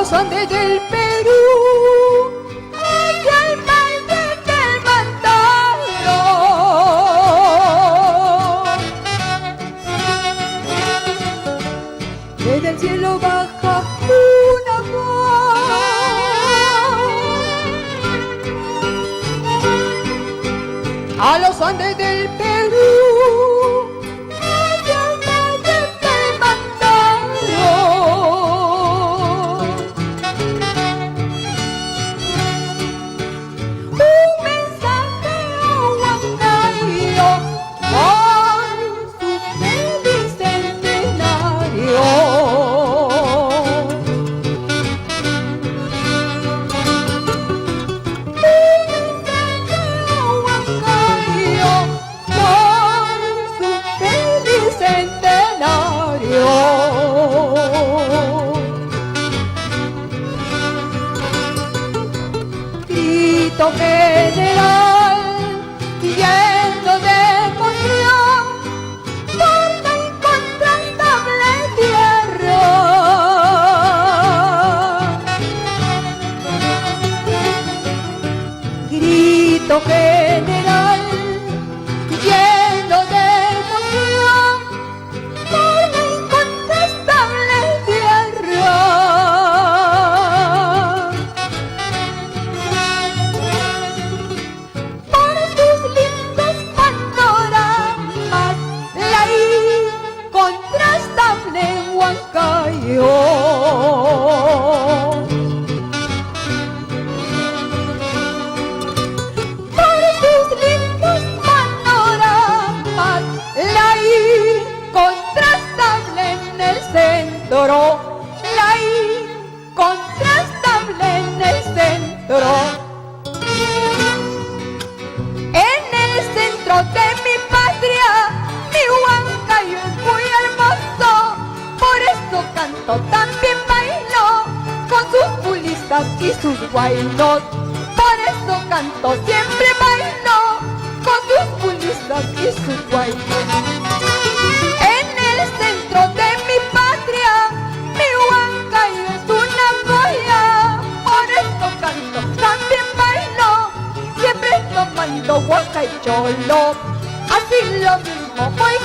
los Andes del Perú, allá al valle del Mantaro. Desde el cielo baja una voz a los Andes del Perú. Grito general, lleno de emoción por la incontrastable tierra. Grito general, lleno de emoción por la incontestable tierra. Por sus lindos panoramas, la incontrastable Huancayo. Por sus lindos panoramas, la incontrastable en el centro, la incontrastable en el centro. En el centro de mi patria, mi Huancayo es muy hermoso, por eso canto, también bailo con sus pulistas y sus guaynos. Por eso canto, siempre bailo con sus pulistas y sus guaynos. En el centro de mi patria, mi Huancayo es una joya, por eso canto, también bailo, siempre tomando Huancayo cholo. Así lo mismo voy